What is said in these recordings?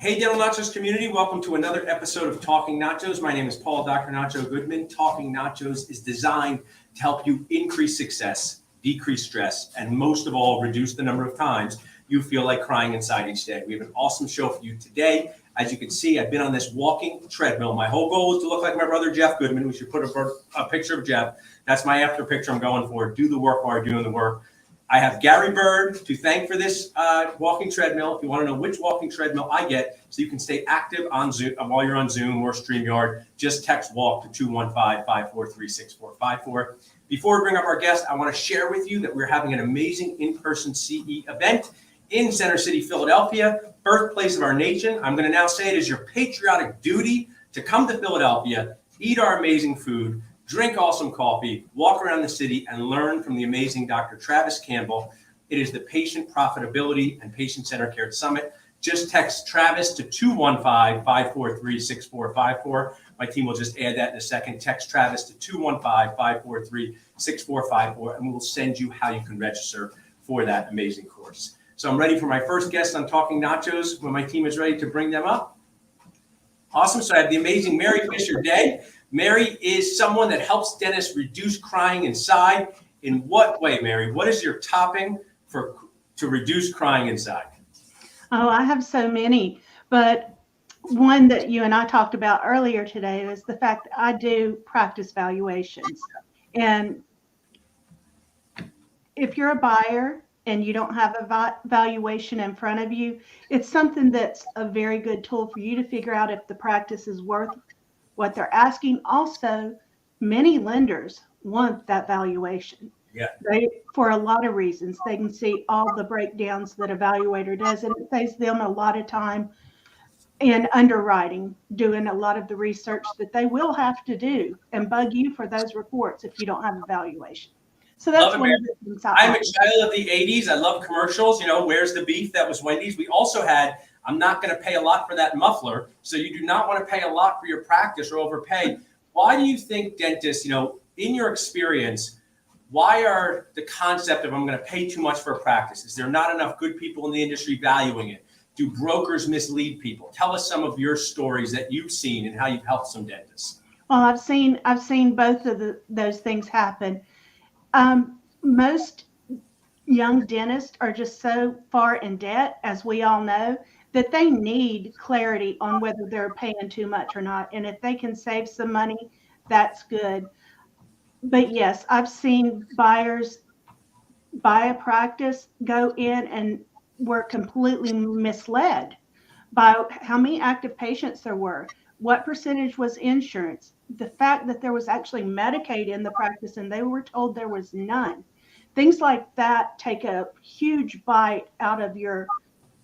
Hey, Dental Nachos community, welcome to another episode of Talking Nachos. My name is Paul, Dr. Nacho Goodman. Talking Nachos is designed to help you increase success, decrease stress, and most of all, reduce the number of times you feel like crying inside each day. We have an awesome show for you today. As you can see, I've been on this walking treadmill. My whole goal is to look like my brother, Jeff Goodman. We should put a picture of Jeff. That's my after picture I'm going for. Do the work while you're doing the work. I have Gary Bird to thank for this walking treadmill. If you want to know which walking treadmill I get so you can stay active on Zoom while you're on Zoom or StreamYard, just text WALK to 215-543-6454. Before we bring up our guest, I want to share with you that we're having an amazing in-person CE event in Center City, Philadelphia, birthplace of our nation. I'm going to now say it is your patriotic duty to come to Philadelphia, eat our amazing food, drink awesome coffee, walk around the city, and learn from the amazing Dr. Travis Campbell. It is the Patient Profitability and Patient Centered Care Summit. Just text Travis to 215-543-6454. My team will just add that in a second. Text Travis to 215-543-6454, and we will send you how you can register for that amazing course. So I'm ready for my first guest on Talking Nachos when my team is ready to bring them up. Awesome. So I have the amazing Mary Fisher-Day. Mary is someone that helps dentists reduce crying inside. In what way, Mary? What is your topping to reduce crying inside? Oh, I have so many, but one that you and I talked about earlier today is the fact that I do practice valuations. And if you're a buyer and you don't have a valuation in front of you, it's something that's a very good tool for you to figure out if the practice is worth what they're asking. Also, many lenders want that valuation. Yeah. For a lot of reasons. They can see all the breakdowns that a valuator does, and it saves them a lot of time in underwriting, doing a lot of the research that they will have to do and bug you for those reports if you don't have a valuation. So that's one of the things I'm a child of the 80s. I love commercials. You know, where's the beef? That was Wendy's. We also had, I'm not going to pay a lot for that muffler. So you do not want to pay a lot for your practice or overpay. Why do you think dentists, in your experience, why are the concept of I'm going to pay too much for a practice? Is there not enough good people in the industry valuing it? Do brokers mislead people? Tell us some of your stories that you've seen and how you've helped some dentists. Well, I've seen both of those things happen. Most young dentists are just so far in debt, as we all know, that they need clarity on whether they're paying too much or not. And if they can save some money, that's good. But yes, I've seen buyers buy a practice, go in, and were completely misled by how many active patients there were, what percentage was insurance, the fact that there was actually Medicaid in the practice and they were told there was none. Things like that take a huge bite out of your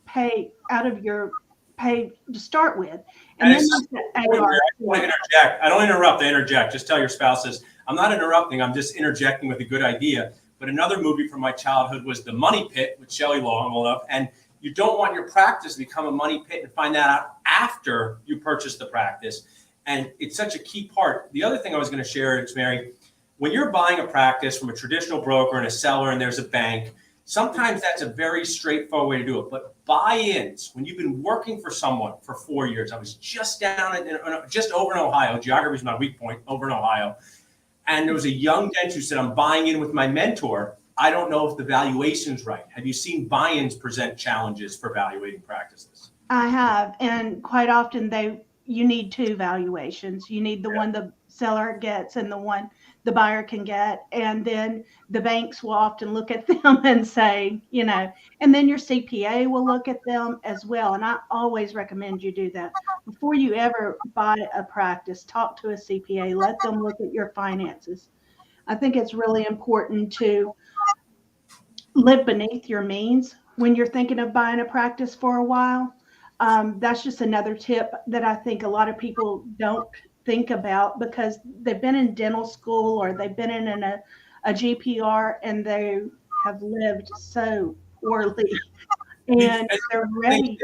pay to start with. And then I want to interject. I don't interrupt. I interject. Just tell your spouses, I'm not interrupting. I'm just interjecting with a good idea. But another movie from my childhood was The Money Pit with Shelley Long. And you don't want your practice to become a money pit and find that out after you purchase the practice. And it's such a key part. The other thing I was going to share is, Mary, when you're buying a practice from a traditional broker and a seller and there's a bank, sometimes that's a very straightforward way to do it. But buy-ins, when you've been working for someone for 4 years, I was just just over in Ohio. Geography is my weak point, over in Ohio. And there was a young dentist who said, I'm buying in with my mentor. I don't know if the valuation's right. Have you seen buy-ins present challenges for valuating practices? I have. And quite often you need two valuations. You need the one the seller gets and the one the buyer can get. And then the banks will often look at them and say, and then your CPA will look at them as well. And I always recommend you do that. Before you ever buy a practice, talk to a CPA, let them look at your finances. I think it's really important to live beneath your means when you're thinking of buying a practice for a while. That's just another tip that I think a lot of people don't think about because they've been in dental school or they've been in a GPR and they have lived so poorly and they're ready.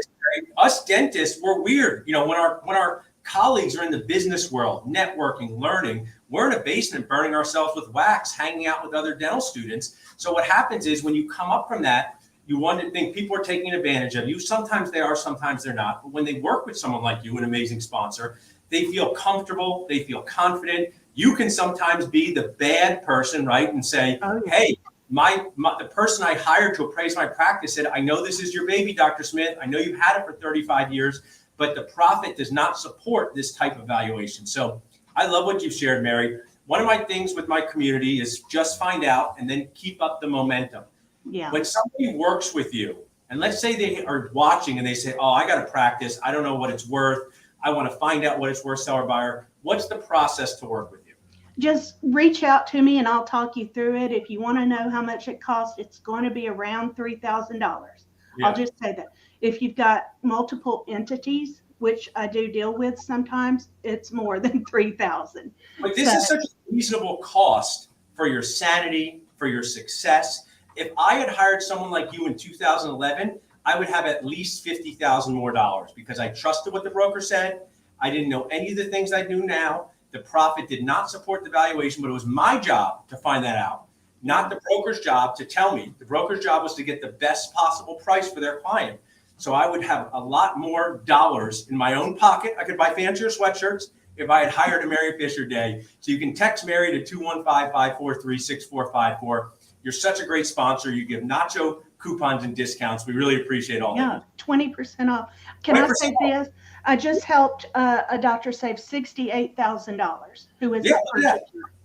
Us dentists, we're weird. When our colleagues are in the business world, networking, learning, we're in a basement burning ourselves with wax, hanging out with other dental students. So what happens is when you come up from that, You want to think people are taking advantage of you. Sometimes they are, sometimes they're not. But when they work with someone like you, an amazing sponsor, they feel comfortable, they feel confident. You can sometimes be the bad person, right? And say, Oh, yeah. hey, the person I hired to appraise my practice said, I know this is your baby, Dr. Smith. I know you've had it for 35 years, but the profit does not support this type of valuation. So I love what you've shared, Mary. One of my things with my community is just find out and then keep up the momentum. Yeah. When somebody works with you, and let's say they are watching and they say, oh, I got to practice. I don't know what it's worth. I want to find out what it's worth, seller buyer. What's the process to work with you? Just reach out to me and I'll talk you through it. If you want to know how much it costs, it's going to be around $3,000. Yeah. I'll just say that. If you've got multiple entities, which I do deal with sometimes, it's more than $3,000. But this is such a reasonable cost for your sanity, for your success. If I had hired someone like you in 2011, I would have at least $50,000 more dollars because I trusted what the broker said. I didn't know any of the things I do now. The profit did not support the valuation, but it was my job to find that out, not the broker's job to tell me. The broker's job was to get the best possible price for their client. So I would have a lot more dollars in my own pocket. I could buy fancier sweatshirts if I had hired a Mary Fisher Day. So you can text Mary to 215-543-6454. You're such a great sponsor. You give Nacho coupons and discounts. We really appreciate all that. Yeah, 20% off. Can I say this? I just helped a doctor save $68,000 who is a purchaser.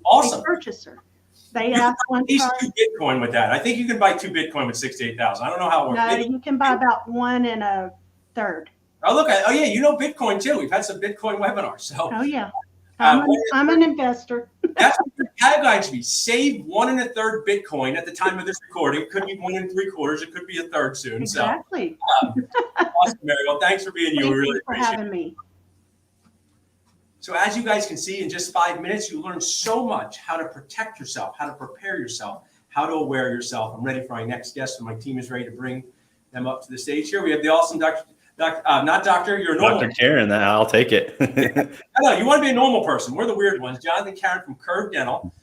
Awesome. A purchaser. They asked one time. 2 Bitcoin with that. I think you can buy 2 Bitcoin with 68,000. I don't know how it works. No, you can buy about 1 1/3. Oh, look. Oh, yeah. You know Bitcoin, too. We've had some Bitcoin webinars. So. Oh, yeah. I'm an investor. That's what your tagline should be. Save 1 1/3 Bitcoin at the time of this recording. It could be 1 3/4. It could be 1/3 soon. Exactly. So, awesome, Mary. Well, thanks for being you. We really for appreciate having it. me. So as you guys can see, in just 5 minutes, you learn so much: how to protect yourself, how to prepare yourself, how to aware yourself. I'm ready for my next guest, and my team is ready to bring them up to the stage here. We have the awesome not doctor, you're a normal. Dr. Karen, I'll take it. No, you want to be a normal person. We're the weird ones. Jonathan Karen from Curve Dental.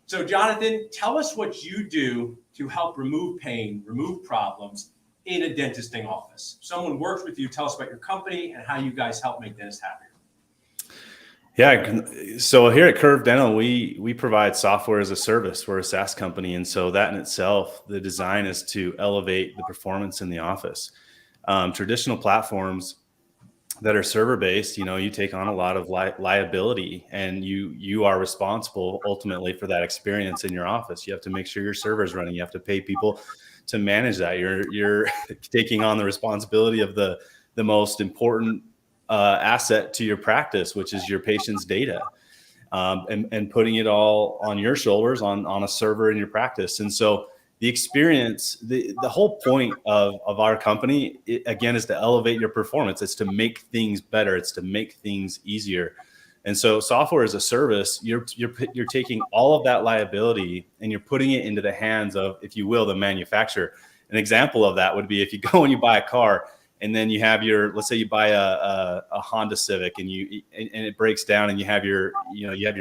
So Jonathan, tell us what you do to help remove pain, remove problems in a dentisting office. Someone works with you. Tell us about your company and how you guys help make dentists happier. Yeah, so here at Curve Dental, we provide software as a service. We're a SaaS company, and so that in itself, the design is to elevate the performance in the office. Traditional platforms that are server-based, you take on a lot of liability, and you are responsible ultimately for that experience in your office. You have to make sure your server is running. You have to pay people to manage that. You're taking on the responsibility of the most important asset to your practice, which is your patient's data, and putting it all on your shoulders on a server in your practice. And so the experience, the whole point of our company, again, is to elevate your performance. It's to make things better. It's to make things easier. And so software as a service, you're taking all of that liability and you're putting it into the hands of, if you will, the manufacturer. An example of that would be if you go and you buy a car, and then you have let's say you buy a Honda Civic and it breaks down, and you have your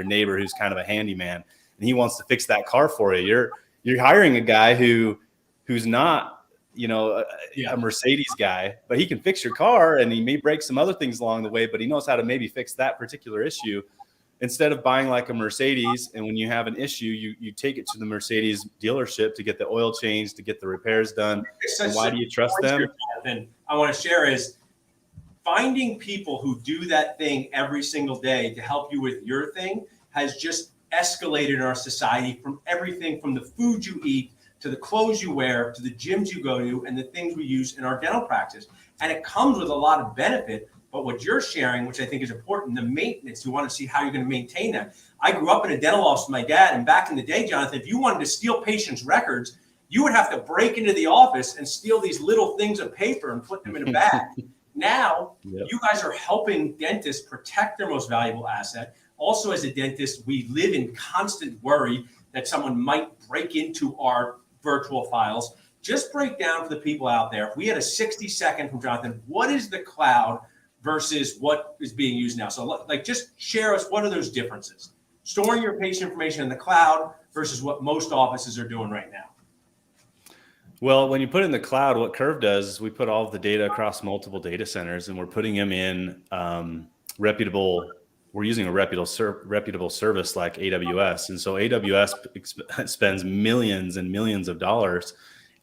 neighbor who's kind of a handyman, and he wants to fix that car for you. You're hiring a guy who's not, a Mercedes guy, but he can fix your car, and he may break some other things along the way, but he knows how to maybe fix that particular issue. Instead of buying like a Mercedes, and when you have an issue, you take it to the Mercedes dealership to get the oil changed, to get the repairs done. And why do you trust them? I want to share is finding people who do that thing every single day to help you with your thing has just escalated in our society, from everything from the food you eat to the clothes you wear to the gyms you go to and the things we use in our dental practice. And it comes with a lot of benefit. But what you're sharing, which I think is important, the maintenance, you want to see how you're going to maintain that. I grew up in a dental office with my dad, and back in the day, Jonathan, if you wanted to steal patients' records, you would have to break into the office and steal these little things of paper and put them in a bag. Now, You guys are helping dentists protect their most valuable asset. Also, as a dentist, we live in constant worry that someone might break into our virtual files. Just break down for the people out there. If we had a 60-second from Jonathan, what is the cloud versus what is being used now? So just share us, what are those differences? Storing your patient information in the cloud versus what most offices are doing right now. Well, when you put it in the cloud, what Curve does is we put all of the data across multiple data centers, and we're putting them in reputable. We're using a reputable service like AWS, and so AWS spends millions and millions of dollars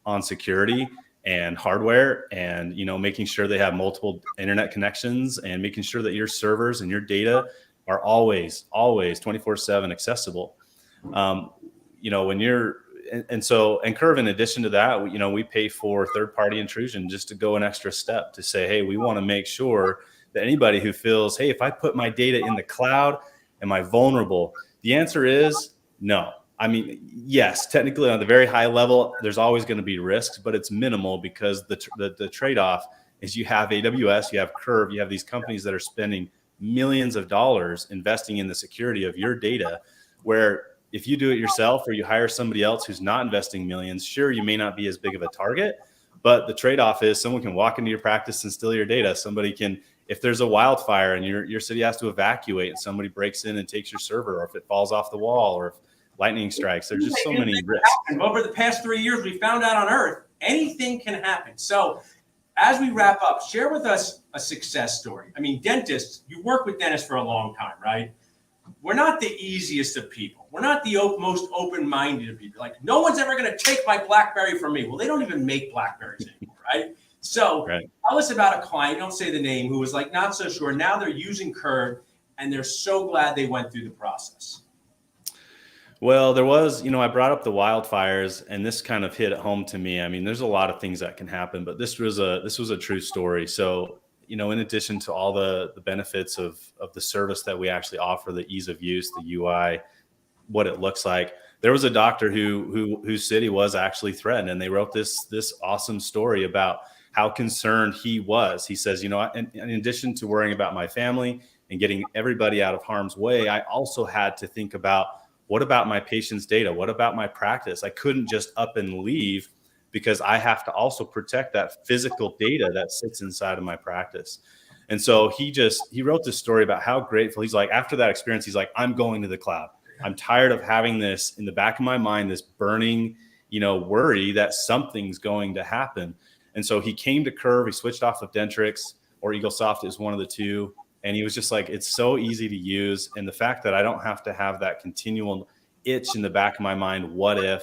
on security and hardware, and making sure they have multiple internet connections, and making sure that your servers and your data are always 24/7 accessible. When you're and Curve, in addition to that, we pay for third-party intrusion just to go an extra step to say, hey, we want to make sure that anybody who feels, hey, if I put my data in the cloud, am I vulnerable? The answer is no. I mean, yes, technically on the very high level, there's always going to be risks, but it's minimal because the trade-off is you have AWS, you have Curve, you have these companies that are spending millions of dollars investing in the security of your data, where if you do it yourself or you hire somebody else who's not investing millions, sure, you may not be as big of a target, but the trade-off is someone can walk into your practice and steal your data. Somebody can, if there's a wildfire and your city has to evacuate and somebody breaks in and takes your server, or if it falls off the wall, or if lightning strikes, there's just so many risks. Over the past 3 years, we found out on Earth, anything can happen. So as we wrap up, share with us a success story. I mean, dentists, you work with dentists for a long time, right? We're not the easiest of people. We're not the most open-minded of people. Like, no one's ever going to take my BlackBerry from me. Well, they don't even make BlackBerries anymore, right? So Tell us about a client, don't say the name, who was like, not so sure. Now they're using Curve, and they're so glad they went through the process. Well, there was, I brought up the wildfires, and this kind of hit home to me. I mean, there's a lot of things that can happen, but this was a true story. So, in addition to all the benefits of the service that we actually offer, the ease of use, the UI, what it looks like, there was a doctor whose city was actually threatened, and they wrote this awesome story about how concerned he was. He says, in addition to worrying about my family and getting everybody out of harm's way, I also had to think about, what about my patient's data? What about my practice? I couldn't just up and leave, because I have to also protect that physical data that sits inside of my practice. And so he wrote this story about how grateful he's like, after that experience, he's like, I'm going to the cloud. I'm tired of having this in the back of my mind, this burning, worry that something's going to happen. And so he came to Curve, he switched off of Dentrix or EagleSoft, is one of the two. And he was just like, it's so easy to use. And the fact that I don't have to have that continual itch in the back of my mind, what if,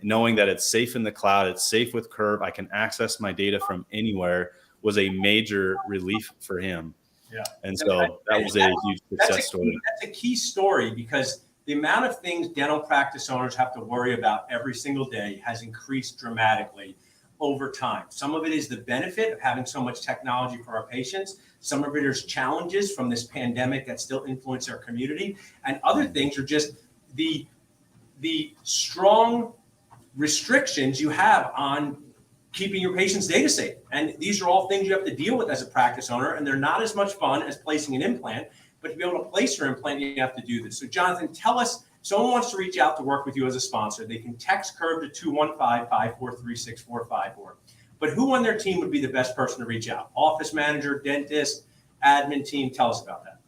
knowing that it's safe in the cloud, it's safe with Curve, I can access my data from anywhere, was a major relief for him. Yeah. And so that was a huge success story. That's a key story, because the amount of things dental practice owners have to worry about every single day has increased dramatically over time. Some of it is the benefit of having so much technology for our patients. Some of it is challenges from this pandemic that still influence our community. And other things are just the strong restrictions you have on keeping your patient's data safe. And these are all things you have to deal with as a practice owner, and they're not as much fun as placing an implant, but to be able to place your implant, you have to do this. So Jonathan, tell us, someone wants to reach out to work with you as a sponsor, they can text Curve to 215-543-6454. But who on their team would be the best person to reach out? Office manager, dentist, admin team? Tell us about that.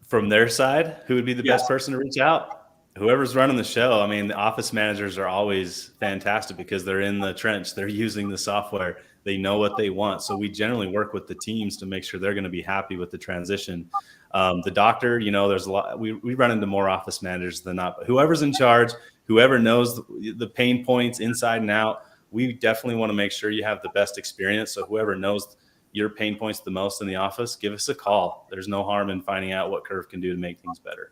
From their side, who would be the best person to reach out? Whoever's running the show. I mean, the office managers are always fantastic because they're in the trench. They're using the software. They know what they want. So we generally work with the teams to make sure they're going to be happy with the transition. The doctor, there's a lot. We run into more office managers than not. But whoever's in charge, whoever knows the pain points inside and out, we definitely want to make sure you have the best experience. So whoever knows your pain points the most in the office, give us a call. There's no harm in finding out what Curve can do to make things better.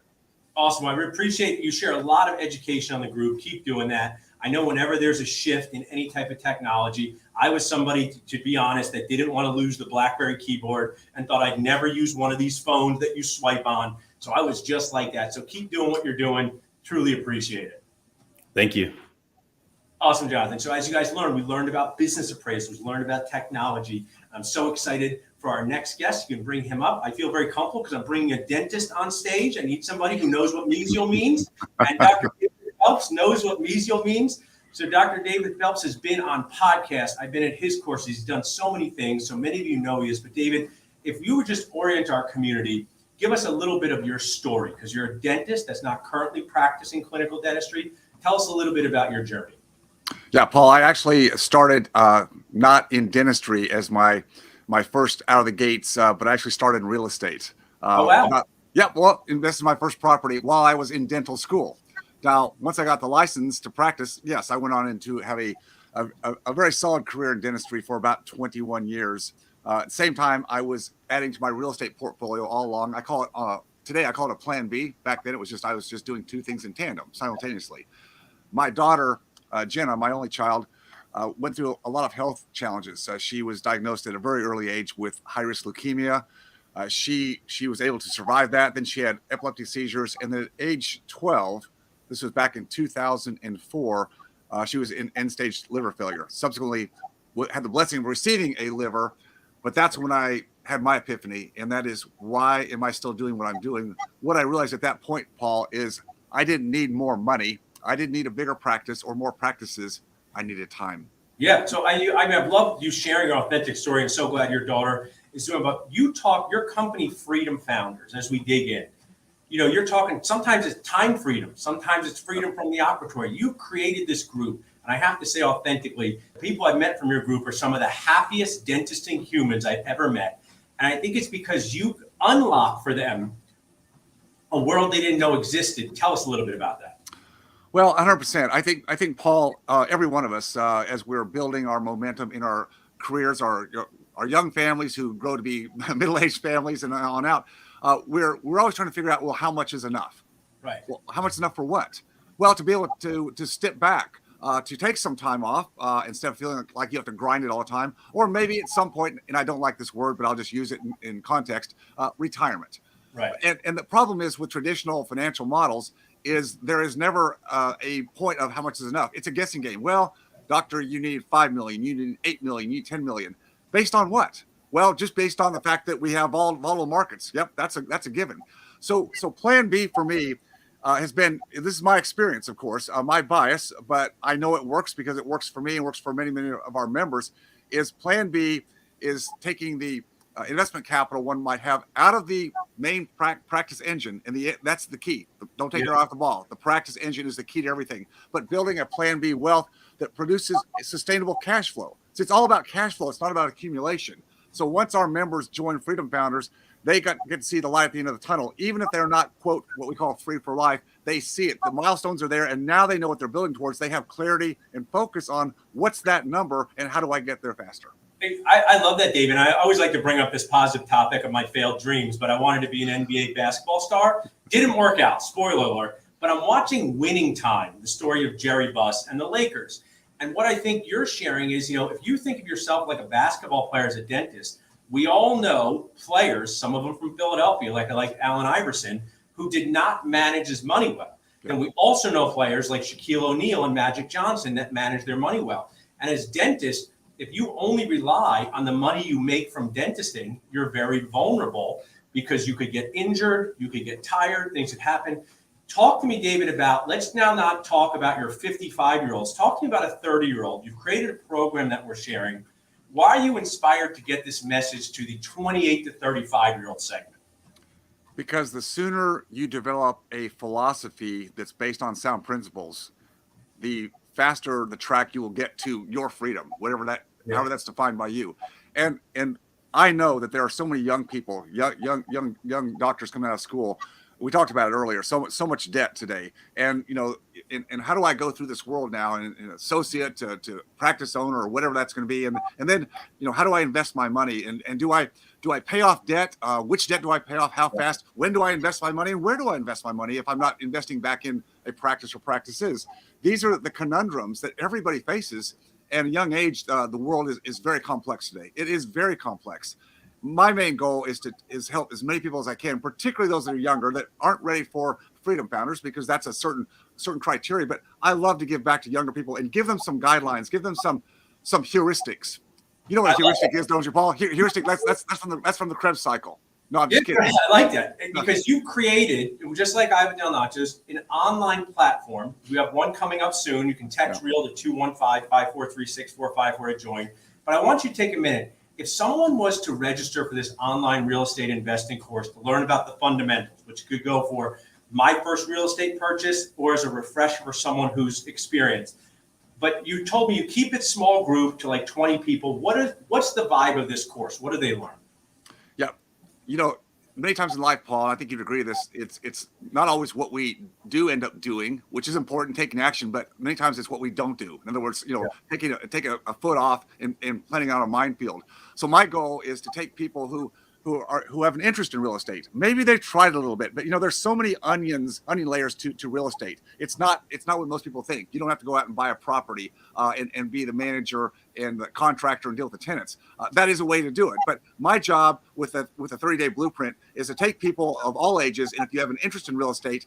Awesome. I appreciate you share a lot of education on the group. Keep doing that. I know whenever there's a shift in any type of technology, I was somebody, to be honest, that didn't want to lose the BlackBerry keyboard and thought I'd never use one of these phones that you swipe on. So I was just like that. So keep doing what you're doing. Truly appreciate it. Thank you. Awesome, Jonathan. So as you guys learned, we learned about business appraisals, learned about technology. I'm so excited for our next guest. You can bring him up. I feel very comfortable because I'm bringing a dentist on stage. I need somebody who knows what mesial means. And Dr. David Phelps knows what mesial means. So Dr. David Phelps has been on podcasts. I've been at his courses. He's done so many things. So many of you know he is. But David, if you would just orient our community, give us a little bit of your story, because you're a dentist that's not currently practicing clinical dentistry. Tell us a little bit about your journey. Yeah, Paul, I actually started not in dentistry as my first out of the gates, but I actually started in real estate. Oh, wow. This is my first property while I was in dental school. Now, once I got the license to practice, yes, I went on into have a very solid career in dentistry for about 21 years. At the same time, I was adding to my real estate portfolio all along. Today I call it a plan B. Back then, I was just doing two things in tandem simultaneously. My daughter, Jenna, my only child, went through a lot of health challenges. She was diagnosed at a very early age with high-risk leukemia. She was able to survive that. Then she had epileptic seizures, and then at age 12, this was back in 2004, she was in end-stage liver failure. Subsequently, had the blessing of receiving a liver, but that's when I had my epiphany, and that is, why am I still doing what I'm doing? What I realized at that point, Paul, is I didn't need more money. I didn't need a bigger practice or more practices. I needed time. Yeah. So I've loved you sharing your authentic story, and so glad your daughter is doing. But you talk your company, Freedom Founders, as we dig in. You're talking. Sometimes it's time freedom. Sometimes it's freedom from the operatory. You created this group, and I have to say, authentically, the people I've met from your group are some of the happiest dentisting humans I've ever met, and I think it's because you unlock for them a world they didn't know existed. Tell us a little bit about that. Well, 100%. I think Paul, every one of us, as we're building our momentum in our careers, our young families who grow to be middle-aged families and on out, we're always trying to figure out, well, how much is enough? Right. Well, how much is enough for what? Well, to be able to step back, to take some time off instead of feeling like you have to grind it all the time, or maybe at some point, and I don't like this word, but I'll just use it in context, retirement. Right. And the problem is with traditional financial models is there is never a point of how much is enough. It's a guessing game. Well, doctor, you need 5 million, you need 8 million, you need 10 million. Based on what? Well, just based on the fact that we have volatile markets. Yep, that's a given. So plan B for me has been, this is my experience, of course, my bias, but I know it works because it works for me and works for many of our members, is plan B is taking the investment capital one might have out of the main practice engine, and that's the key. Don't take your eye off the ball. The practice engine is the key to everything. But building a plan B wealth that produces sustainable cash flow. So it's all about cash flow. It's not about accumulation. So once our members join Freedom Founders, they get to see the light at the end of the tunnel. Even if they're not, quote, what we call free for life, they see it. The milestones are there, and now they know what they're building towards. They have clarity and focus on what's that number and how do I get there faster. I love that, David. I always like to bring up this positive topic of my failed dreams, but I wanted to be an NBA basketball star. Didn't work out, spoiler alert. But I'm watching Winning Time, the story of Jerry Buss and the Lakers. And what I think you're sharing is, if you think of yourself like a basketball player as a dentist, we all know players, some of them from Philadelphia, like Allen Iverson, who did not manage his money well. And we also know players like Shaquille O'Neal and Magic Johnson that manage their money well. And as dentists, if you only rely on the money you make from dentisting, you're very vulnerable because you could get injured, you could get tired, things could happen. Talk to me, David, about, let's now not talk about your 55-year-olds. Talk to me about a 30-year-old. You've created a program that we're sharing. Why are you inspired to get this message to the 28 to 35-year-old segment? Because the sooner you develop a philosophy that's based on sound principles, the faster the track you will get to your freedom, however that's defined by you. And I know that there are so many young people, young doctors coming out of school. We talked about it earlier. So much debt today, and and how do I go through this world now, and associate to practice owner or whatever that's going to be, and then how do I invest my money, and do I pay off debt? Which debt do I pay off? How fast? When do I invest my money? And where do I invest my money if I'm not investing back in a practice or practices? These are the conundrums that everybody faces. At a young age, the world is very complex today. It is very complex. My main goal is to help as many people as I can, particularly those that are younger that aren't ready for Freedom Founders, because that's a certain criteria. But I love to give back to younger people and give them some guidelines, give them some heuristics. You know what a heuristic is, don't you, Paul? Heuristic. That's from the Krebs cycle. No, I'm just kidding. I like that because you created, just like I've done, Nachos, an online platform. We have one coming up soon. You can text REAL to 215-543-6454 to join. But I want you to take a minute. If someone was to register for this online real estate investing course to learn about the fundamentals, which could go for my first real estate purchase or as a refresher for someone who's experienced, but you told me you keep it small group to like 20 people. What's the vibe of this course? What do they learn? Yeah. You know, many times in life, Paul, I think you'd agree with this. It's not always what we do end up doing, which is important, taking action, but many times it's what we don't do. In other words, you know, taking a foot off and planning out a minefield. So my goal is to take people who have an interest in real estate. Maybe they've tried it a little bit, but you know, there's so many onion layers to real estate. It's not what most people think. You don't have to go out and buy a property and be the manager and the contractor and deal with the tenants. That is a way to do it. But my job with a 30-day blueprint is to take people of all ages, and if you have an interest in real estate,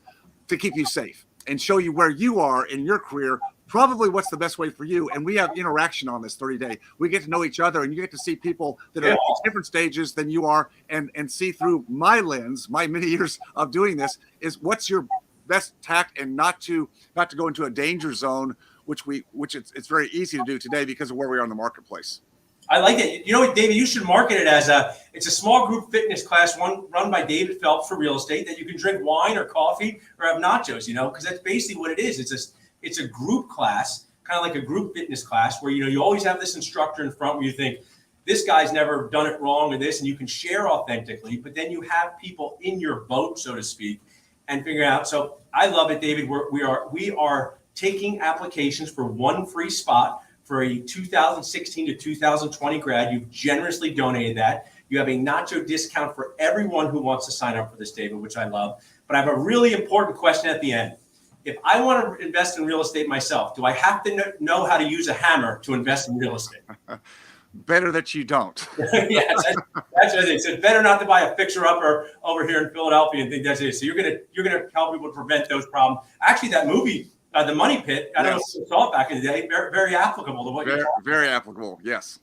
to keep you safe and show you where you are in your career, probably what's the best way for you. And we have interaction on this 30-day. We get to know each other, and you get to see people that are at different stages than you are, and see through my lens, my many years of doing this, is what's your best tact, and not to go into a danger zone, which it's very easy to do today because of where we are in the marketplace. I like it. You know what, David, you should market it as it's a small group fitness class run by David Phelps for real estate, that you can drink wine or coffee or have nachos, you know, because that's basically what it is. It's a group class, kind of like a group fitness class, where, you know, you always have this instructor in front where you think, this guy's never done it wrong or this, and you can share authentically, but then you have people in your boat, so to speak, and figure out. So I love it, David. We are taking applications for one free spot for a 2016 to 2020 grad. You've generously donated that. You have a Nacho discount for everyone who wants to sign up for this, David, which I love. But I have a really important question at the end. If I want to invest in real estate myself, do I have to know how to use a hammer to invest in real estate? Better that you don't. Yes, that's what it is. It's better not to buy a fixer-upper over here in Philadelphia and think that's it. So you're gonna help people to prevent those problems. Actually, that movie, The Money Pit, I don't know if you saw it back in the day, very, very applicable to what you're talking about. Very applicable, yes.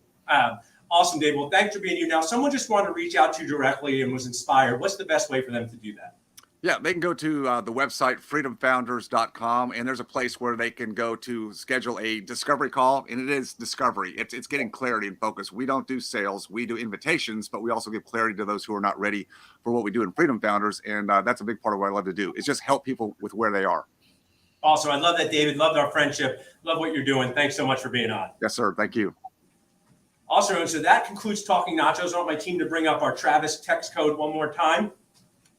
Awesome, Dave. Well, thanks for being you. Now, someone just wanted to reach out to you directly and was inspired. What's the best way for them to do that? Yeah, they can go to the website, freedomfounders.com, and there's a place where they can go to schedule a discovery call, and it is discovery. It's getting clarity and focus. We don't do sales. We do invitations, but we also give clarity to those who are not ready for what we do in Freedom Founders, and that's a big part of what I love to do, is just help people with where they are. Awesome. I love that, David. Loved our friendship. Love what you're doing. Thanks so much for being on. Yes, sir. Thank you. Awesome. So that concludes Talking Nachos. I want my team to bring up our Travis text code one more time.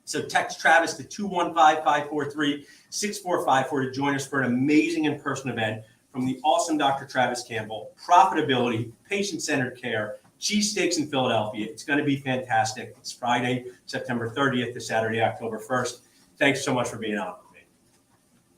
So text Travis to 215-543-6454 to join us for an amazing in-person event from the awesome Dr. Travis Campbell. Profitability, patient-centered care, cheesesteaks in Philadelphia. It's going to be fantastic. It's Friday, September 30th to Saturday, October 1st. Thanks so much for being on.